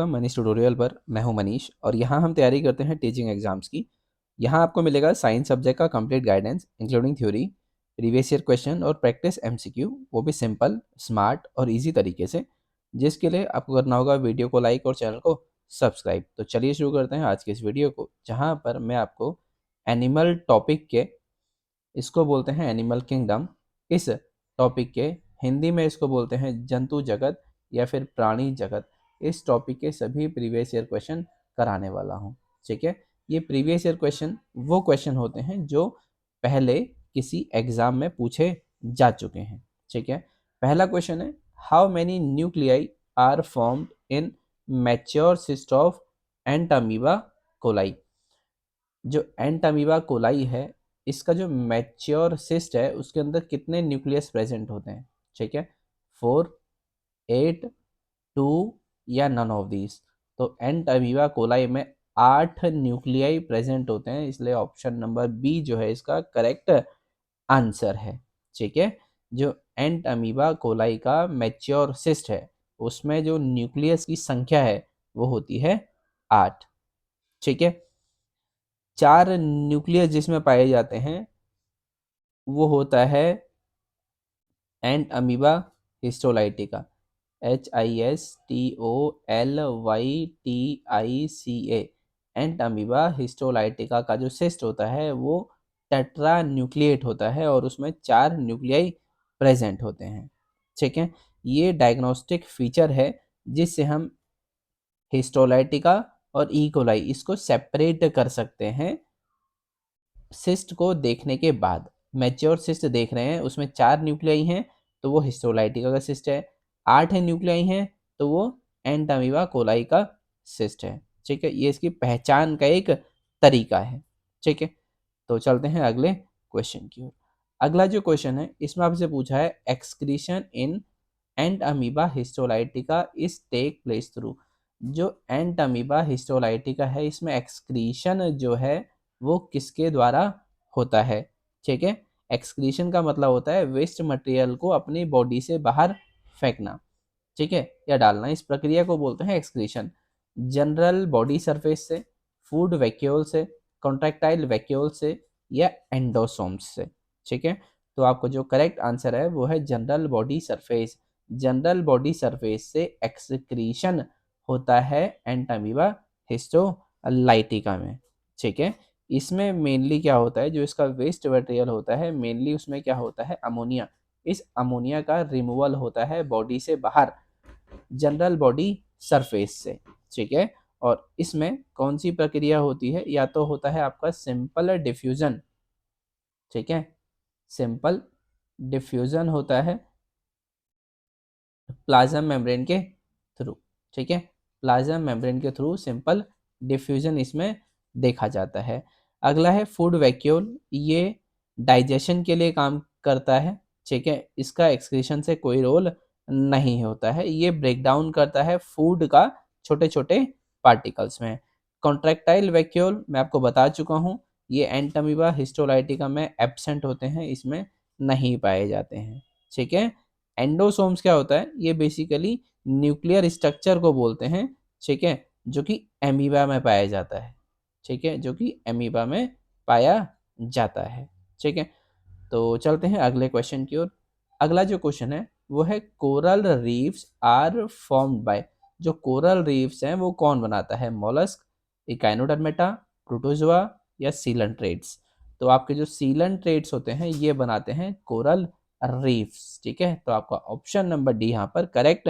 आपका मनीष ट्यूटोरियल पर। मैं हूं मनीष और यहाँ हम तैयारी करते हैं टीचिंग एग्जाम्स की। यहाँ आपको मिलेगा साइंस सब्जेक्ट का complete guidance including theory, previous year question और प्रैक्टिस एमसीक्यू, वो भी सिंपल, स्मार्ट और इजी तरीके से, जिसके लिए आपको करना होगा वीडियो को लाइक और चैनल को सब्सक्राइब। तो चलिए शुरू करते हैं आज के इस वीडियो को, जहाँ पर मैं आपको एनिमल टॉपिक के, इसको बोलते हैं एनिमल किंगडम, इस टॉपिक के हिंदी में इसको बोलते हैं जंतु जगत या फिर प्राणी जगत, इस टॉपिक के सभी प्रीवियस ईयर क्वेश्चन कराने वाला हूँ। ठीक है, ये प्रीवियस ईयर क्वेश्चन वो क्वेश्चन होते हैं जो पहले किसी एग्जाम में पूछे जा चुके हैं। ठीक है, पहला क्वेश्चन है, how many nuclei are formed in mature cyst of Entamoeba coli. जो एंटामीबा कोलाई है, इसका जो मैच्योर सिस्ट है उसके अंदर कितने न्यूक्लियस प्रेजेंट होते हैं। ठीक है, 4, 8, 2 या नन ऑफ दीज। तो एंटामीबा कोलाई में 8 न्यूक्लियाई प्रेजेंट होते हैं, इसलिए ऑप्शन नंबर बी जो है इसका करेक्ट आंसर है। ठीक है, जो एंटामीबा कोलाई का मैच्योर सिस्ट है उसमें जो न्यूक्लियस की संख्या है वो होती है 8। ठीक है, 4 न्यूक्लियस जिसमें पाए जाते हैं वो होता है एंट अमीबा हिस्टोलाइटिका, HISTOLYTICA। एंट अमीबा हिस्टोलाइटिका का जो सिस्ट होता है वो टेट्रा न्यूक्लिएट होता है और उसमें 4 न्यूक्लियाई प्रेजेंट होते हैं। ठीक है, ये डायग्नोस्टिक फीचर है जिससे हम हिस्टोलाइटिका और इकोलाई इसको सेपरेट कर सकते हैं। सिस्ट को देखने के बाद मैच्योर सिस्ट देख रहे हैं, उसमें 4 न्यूक्लियाई हैं तो वो हिस्टोलाइटिका का सिस्ट है, 8 न्यूक्लियाई हैं तो वो एंटामीबा कोलाई का सिस्ट है। ठीक है, ये इसकी पहचान का एक तरीका है। ठीक है, तो चलते हैं अगले क्वेश्चन की ओर। अगला जो क्वेश्चन है इसमें आपसे पूछा है, excretion in Entamoeba histolytica is take place through. जो एंटामीबा हिस्टोलाइटिका है इसमें एक्सक्रीशन जो है वो किसके द्वारा होता है। ठीक है, एक्सक्रीशन का मतलब होता है वेस्ट मटेरियल को अपनी बॉडी से बाहर फेंकना, ठीक है, या डालना। इस प्रक्रिया को बोलते हैं एक्सक्रीशन। जनरल बॉडी सरफेस से, फूड वैक्यूल से, कॉन्ट्रैक्टाइल वैक्यूल से या एंडोसोम्स से। ठीक है, तो आपको जो करेक्ट आंसर है वो है general body surface. General body surface से एक्सक्रीशन होता है एंटामीबा हिस्टोलाइटिका में। ठीक है, इसमें मेनली क्या होता है, जो इसका वेस्ट मटेरियल होता है मेनली उसमें क्या होता है, अमोनिया। इस अमोनिया का रिमूवल होता है बॉडी से बाहर, जनरल बॉडी सरफेस से। ठीक है, और इसमें कौन सी प्रक्रिया होती है, या तो होता है आपका सिंपल डिफ्यूजन। ठीक है, सिंपल डिफ्यूजन होता है प्लाज्मा मेम्ब्रेन के थ्रू। ठीक है, प्लाज्मा मेम्ब्रेन के थ्रू सिंपल डिफ्यूजन इसमें देखा जाता है। अगला है फूड वैक्यूल, ये डाइजेशन के लिए काम करता है। ठीक है, इसका एक्सक्रीशन से कोई रोल नहीं होता है, ये ब्रेक डाउन करता है फूड का छोटे छोटे पार्टिकल्स में। कॉन्ट्रैक्टाइल वैक्यूल मैं आपको बता चुका हूँ, ये एंटामीबा हिस्टोलाइटिका में एब्सेंट होते हैं, इसमें नहीं पाए जाते हैं। ठीक है, एंडोसोम्स क्या होता है, ये बेसिकली न्यूक्लियर स्ट्रक्चर को बोलते हैं। ठीक है, जो कि एमीबा में पाया जाता है। ठीक है, जो कि एमीबा में पाया जाता है। ठीक है, तो चलते हैं अगले क्वेश्चन की ओर। अगला जो क्वेश्चन है वो है, coral reefs are formed by. जो कोरल रीफ्स हैं वो कौन बनाता है, मोलस्क, इकाइनोडर्मेटा, प्रोटोजोआ या सीलेंट्रेट्स। तो आपके जो सीलेंट्रेट्स होते हैं ये बनाते हैं कोरल रीफ्स। ठीक है, तो आपका ऑप्शन नंबर डी यहाँ पर करेक्ट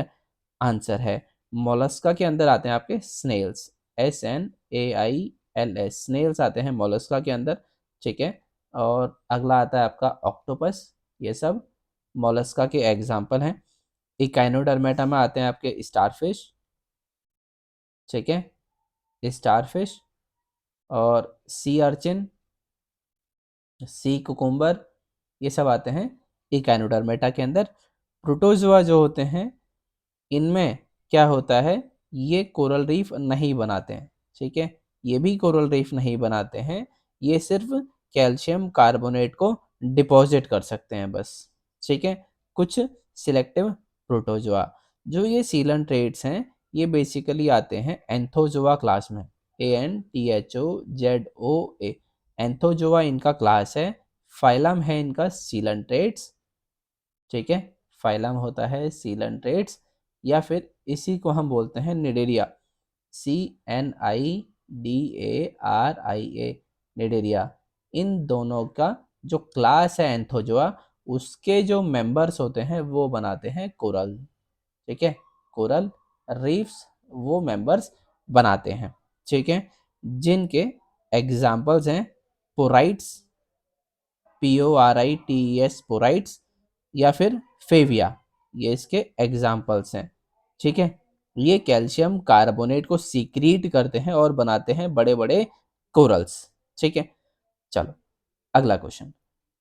आंसर है। मोलस्का के अंदर आते हैं आपके स्नेल्स, SNAILS, स्नेल्स आते हैं मोलस्का के अंदर। ठीक है, और अगला आता है आपका ऑक्टोपस, ये सब मोलस्का के एग्जाम्पल हैं। इकाइनोडर्मेटा में आते हैं आपके स्टारफिश। ठीक है, स्टारफिश और सी अर्चिन, सी कुकुम्बर, ये सब आते हैं इकाइनोडर्मेटा के अंदर। प्रोटोजोआ जो होते हैं इनमें क्या होता है, ये कोरल रीफ नहीं बनाते हैं। ठीक है, ये भी कोरल रीफ नहीं बनाते हैं, ये सिर्फ कैल्शियम कार्बोनेट को डिपॉजिट कर सकते हैं बस। ठीक है, कुछ सिलेक्टिव प्रोटोजोआ। जो ये सीलन ट्रेड्स हैं ये बेसिकली आते हैं एंथोजोआ क्लास में, ANTHOZOA। एंथोजोआ इनका क्लास है, फाइलम है इनका सीलेंट्रेट्स, ठीक है, फाइलम होता है सीलेंट्रेट्स, या फिर इसी को हम बोलते हैं निडेरिया, CNIDARIA, निडेरिया। इन दोनों का जो क्लास है एंथोजोआ, उसके जो मेंबर्स होते हैं वो बनाते हैं कोरल, ठीक है, कोरल रीफ्स वो मेंबर्स बनाते हैं, ठीक है, जिनके एग्जाम्पल्स हैं पोराइट्स, PORITES पोराइट्स, या फिर फेविया, ये इसके एग्जाम्पल्स हैं, ठीक है। ये कैल्शियम कार्बोनेट को सीक्रीट करते हैं और बनाते हैं बड़े बड़े कोरल्स, ठीक है। चलो अगला क्वेश्चन,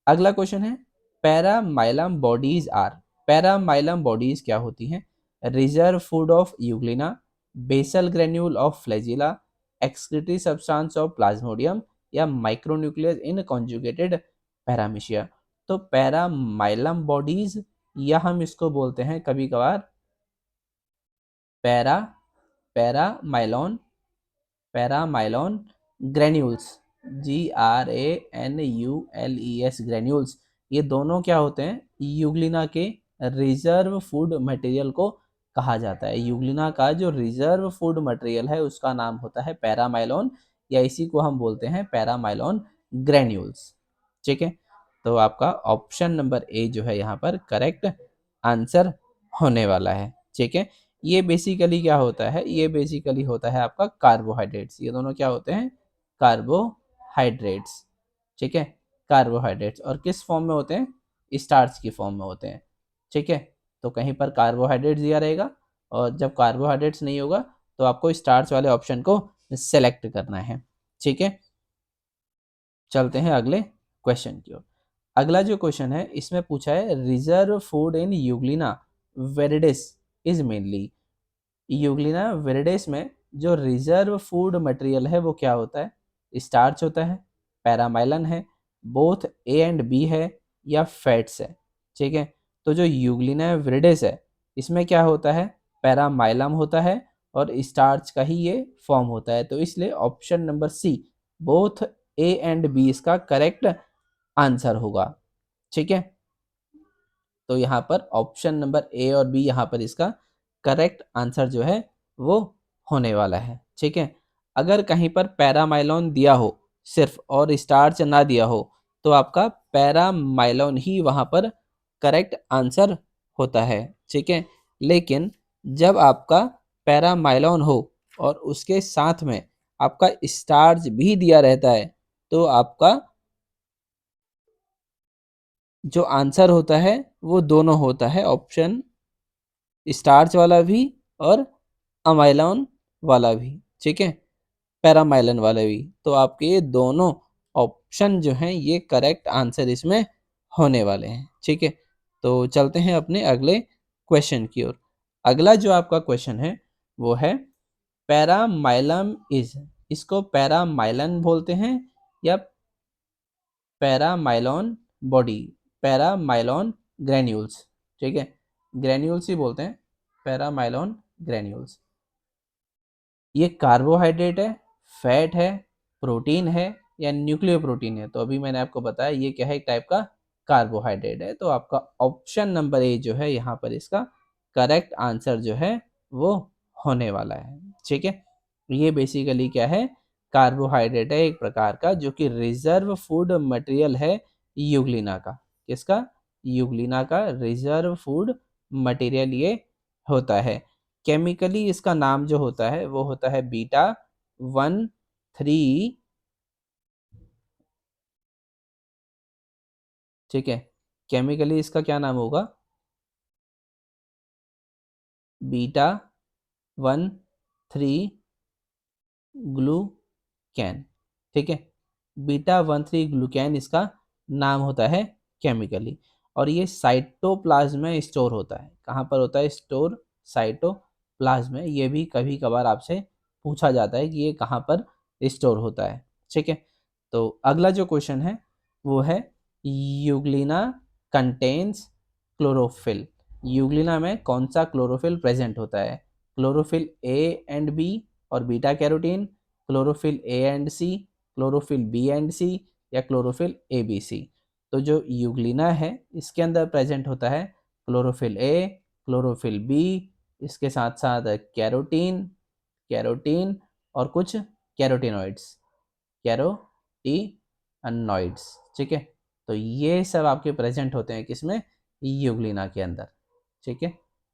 अगला क्वेश्चन है paramylum bodies are, paramylum bodies क्या होती हैं? Reserve food of Euglena, basal granule of flagella, excretory substance of Plasmodium, या माइक्रोन्यूक्लियस इन कॉन्जुगेटेड पैरामीशिया। तो पैरामाइलम बॉडीज, या हम इसको बोलते हैं कभी कभार पैरा पैरामाइलॉन, पैरामाइलॉन ग्रेन्यूल्स, GRANULES ग्रेन्यूल्स, ये दोनों क्या होते हैं? यूग्लिना के रिजर्व फूड मटेरियल को कहा जाता है। यूग्लिना का जो रिजर्व फूड मटेरियल है उसका नाम होता है पैरामाइलॉन, या इसी को हम बोलते हैं पैरामाइलॉन ग्रेन्यूल्स, ठीक है। तो आपका ऑप्शन नंबर ए जो है यहाँ पर करेक्ट आंसर होने वाला है, ठीक है। ये बेसिकली क्या होता है? ये बेसिकली होता है आपका कार्बोहाइड्रेट्स, ये दोनों क्या होते हैं? कार्बोहाइड्रेट्स, ठीक है, कार्बोहाइड्रेट्स। और किस फॉर्म में होते हैं? स्टार्च की फॉर्म में होते हैं, ठीक है। तो कहीं पर कार्बोहाइड्रेट्स दिया रहेगा, और जब कार्बोहाइड्रेट्स नहीं होगा तो आपको स्टार्च वाले ऑप्शन को सेलेक्ट करना है, ठीक है। चलते हैं अगले क्वेश्चन की ओर। अगला जो क्वेश्चन है इसमें पूछा है reserve food in Euglena viridis is mainly, Euglena viridis में जो रिजर्व फूड मटेरियल है वो क्या होता है? स्टार्च होता है, पैरामाइलन है, बोथ ए एंड बी है, या फैट्स है, ठीक है। तो जो यूग्लिना वेरिडिस है इसमें क्या होता है? पैरामाइलम होता है और स्टार्च का ही ये फॉर्म होता है, तो इसलिए option number C both A and B इसका करेक्ट आंसर होगा, ठीक है। तो यहाँ पर ऑप्शन नंबर ए और बी यहाँ पर इसका करेक्ट आंसर जो है वो होने वाला है, ठीक है। अगर कहीं पर पैरामाइलॉन दिया हो सिर्फ और स्टार्च ना दिया हो तो आपका पैरामाइलॉन ही वहाँ पर करेक्ट आंसर होता है, ठीक है। लेकिन जब आपका पैरामाइलॉन हो और उसके साथ में आपका स्टार्च भी दिया रहता है तो आपका जो आंसर होता है वो दोनों होता है, ऑप्शन स्टार्च वाला भी और अमाइलॉन वाला भी, ठीक है, पैरामाइलन वाला भी। तो आपके ये दोनों ऑप्शन जो हैं ये करेक्ट आंसर इसमें होने वाले हैं, ठीक है। तो चलते हैं अपने अगले क्वेश्चन की ओर। अगला जो आपका क्वेश्चन है वो है पैरामाइलम इज, इसको पैरामाइलन बोलते हैं या पैरामाइलॉन बॉडी, पैरामाइलॉन ग्रेन्यूल्स, ठीक है, ग्रेन्यूल्स ही बोलते हैं, पैरामाइलॉन ग्रेन्यूल्स। ये कार्बोहाइड्रेट है, फैट है, प्रोटीन है, या न्यूक्लियो प्रोटीन है? तो अभी मैंने आपको बताया ये क्या है, एक टाइप का कार्बोहाइड्रेट है। तो आपका ऑप्शन नंबर ए जो है यहाँ पर इसका करेक्ट आंसर जो है वो होने वाला है, ठीक है। ये बेसिकली क्या है? कार्बोहाइड्रेट है एक प्रकार का, जो कि रिजर्व फूड मटेरियल है यूग्लिना का। किसका? यूग्लिना का रिजर्व फूड मटेरियल ये होता है। केमिकली इसका नाम जो होता है वो होता है बीटा 1,3, ठीक है, केमिकली इसका क्या नाम होगा? बीटा 1,3 ग्लूकैन, ठीक है, बीटा 1,3 ग्लूकैन इसका नाम होता है केमिकली। और ये साइटोप्लाज्म में स्टोर होता है। कहाँ पर होता है स्टोर? साइटोप्लाज्म में। ये भी कभी कभार आपसे पूछा जाता है कि ये कहाँ पर स्टोर होता है, ठीक है। तो अगला जो क्वेश्चन है वो है यूग्लिना कंटेन्स क्लोरोफिल, यूग्लिना में कौन सा क्लोरोफिल प्रेजेंट होता है? क्लोरोफिल ए एंड बी और beta carotene, chlorophyll A and C, chlorophyll B and C, या क्लोरोफिल ए बी सी। तो जो यूग्लिना है इसके अंदर प्रेजेंट होता है क्लोरोफिल ए, क्लोरोफिल बी, इसके साथ साथ कैरोटीन, कैरोटीन और कुछ कैरोटीनॉइड्स, कैरोटीनॉइड्स। ठीक है, तो ये सब आपके प्रेजेंट होते हैं किसमें, यूग्लिना के अंदर। ठीक है,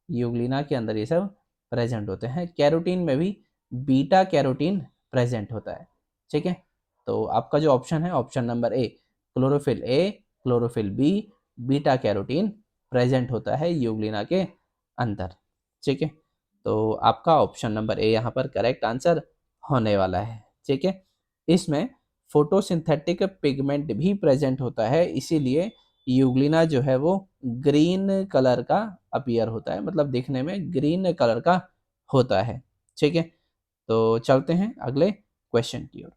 यूग्लिना के अंदर ये सब प्रेजेंट होते हैं। कैरोटीन में भी बीटा कैरोटीन प्रेजेंट होता है। ठीक है, तो आपका जो ऑप्शन है option number A, chlorophyll A, chlorophyll B, beta carotene present होता है यूग्लिना के अंदर। ठीक है, तो आपका ऑप्शन नंबर ए यहाँ पर करेक्ट आंसर होने वाला है। ठीक है, इसमें फोटोसिंथेटिक पिगमेंट भी प्रेजेंट होता है, इसीलिए यूग्लिना जो है वो ग्रीन कलर का अपीयर होता है, मतलब दिखने में ग्रीन कलर का होता है। ठीक है, तो चलते हैं अगले क्वेश्चन की ओर।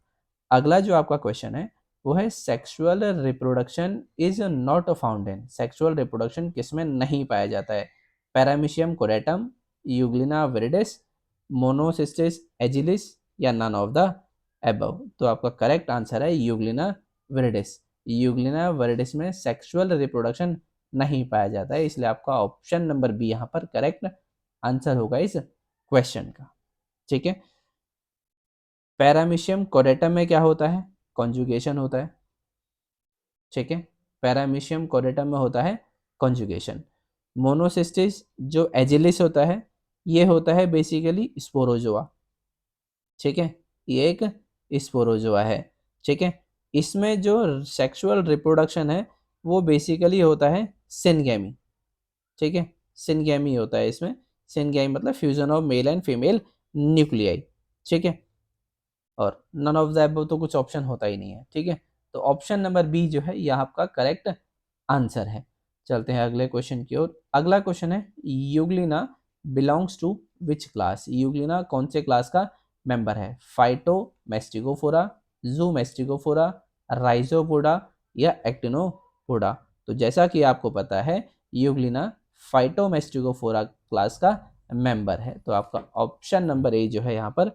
अगला जो आपका क्वेश्चन है वो है sexual reproduction is not found in, sexual reproduction किसमें नहीं पाया जाता है, पैरामीशियम कोडेटम, यूग्लिना विरिडिस, मोनोसिस्टिस एजिलिस, या नन ऑफ द एबव। तो आपका करेक्ट आंसर है यूग्लिना विरिडिस। यूग्लिना विरिडिस में सेक्सुअल रिप्रोडक्शन नहीं पाया जाता है, इसलिए आपका ऑप्शन नंबर बी यहाँ पर करेक्ट आंसर होगा इस क्वेश्चन का। ठीक है, पैरामीशियम कोडेटम में क्या होता है, कॉन्जुगेशन होता है। ठीक है, पैरामीशियम कोडेटम में होता है कॉन्जुगेशन। मोनोसिस्टिस जो एजिलिस होता है ये होता है बेसिकली स्पोरोजोआ। ठीक है, ये एक स्पोरोजोआ है। ठीक है, इसमें जो सेक्सुअल रिप्रोडक्शन है वो बेसिकली होता है सिनगैमी। ठीक है, सिनगैमी होता है इसमें, सिनगैमी मतलब fusion of male and female nuclei. ठीक है, और नन ऑफ द अबव तो कुछ ऑप्शन होता ही नहीं है। ठीक है, तो ऑप्शन नंबर बी जो है यह आपका करेक्ट आंसर है। चलते हैं अगले क्वेश्चन की ओर। अगला क्वेश्चन है Euglena belongs to which class, Euglena कौन से क्लास का मेंबर है, फाइटो मेस्टिकोफोरा, जू मेस्टिकोफोरा, राइजोपोडा, या एक्टिनोपोडा। तो जैसा कि आपको पता है यूग्लिना फाइटो मेस्टिकोफोरा क्लास का मेंबर है, तो आपका ऑप्शन नंबर ए जो है यहाँ पर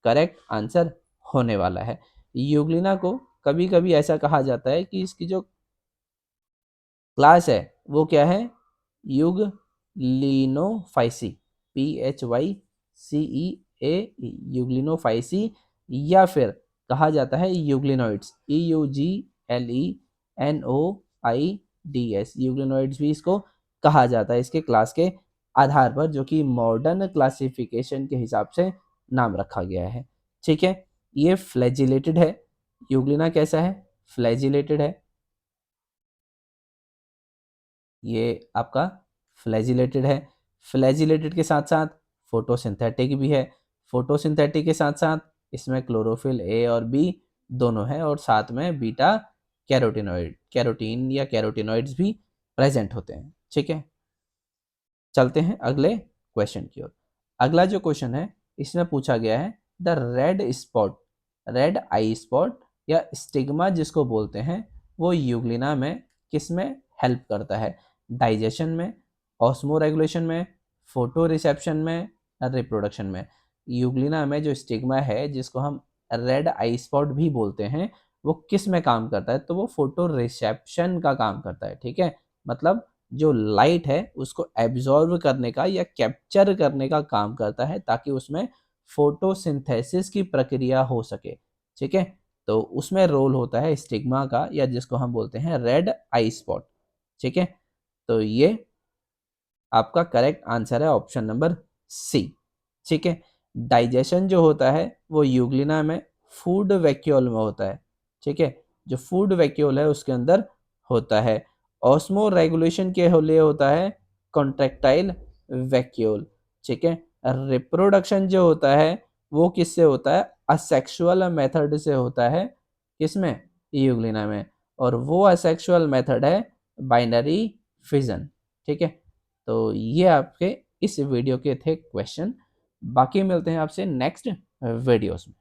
करेक्ट आंसर होने वाला है। यूग्लिना को कभी कभी ऐसा कहा जाता है कि इसकी जो क्लास है वो क्या है, यूग्लिनोफाइसी, PHYCEA, यूग्लिनोफाइसी, या फिर कहा जाता है यूग्लिनोइड्स, EUGLENOIDS, यूग्लिनोइड्स भी इसको कहा जाता है इसके क्लास के आधार पर, जो कि मॉडर्न क्लासिफिकेशन के हिसाब से नाम रखा गया है। ठीक है, ये फ्लैजिलेटेड है। यूग्लिना कैसा है, फ्लैजिलेटेड है, ये आपका फ्लैजिलेटेड है। फ्लैजिलेटेड के साथ साथ फोटोसिंथेटिक भी है, फोटोसिंथेटिक के साथ साथ इसमें क्लोरोफिल ए और बी दोनों है, और साथ में बीटा कैरोटिनॉइड, कैरोटीन या कैरोटिनॉइड्स भी प्रेजेंट होते हैं। ठीक है, चलते हैं अगले क्वेश्चन की ओर। अगला जो क्वेश्चन है इसमें पूछा गया है the red spot, red I spot या स्टिग्मा जिसको बोलते हैं, वो यूग्लिना में किस में हेल्प करता है, डाइजेशन में, ऑस्मो रेगुलेशन में, फोटो रिसेप्शन में, रिप्रोडक्शन में। यूग्लिना में जो स्टिग्मा है जिसको हम रेड आई स्पॉट भी बोलते हैं, वो किस में काम करता है, तो वो फोटो रिसेप्शन का काम करता है। ठीक है, मतलब जो लाइट है उसको एब्जॉर्ब करने का या कैप्चर करने का काम करता है, ताकि उसमें फोटोसिंथेसिस की प्रक्रिया हो सके। ठीक है, तो उसमें रोल होता है स्टिग्मा का, या जिसको हम बोलते हैं रेड आई स्पॉट। ठीक है, तो ये आपका करेक्ट आंसर है ऑप्शन नंबर सी। ठीक है, डाइजेशन जो होता है वो यूग्लिना में फूड वैक्यूल में होता है। ठीक है, जो फूड वैक्यूल है उसके अंदर होता है। ऑस्मो रेगुलेशन के लिए होता है कॉन्ट्रैक्टाइल वैक्यूल। ठीक है, रिप्रोडक्शन जो होता है वो किससे होता है, असेक्सुअल मेथड से होता है, किसमें, यूग्लिना में, और वो असेक्सुअल मेथड है बाइनरी फिजन। ठीक है, तो ये आपके इस वीडियो के थे क्वेश्चन। बाकी मिलते हैं आपसे नेक्स्ट वीडियोस में।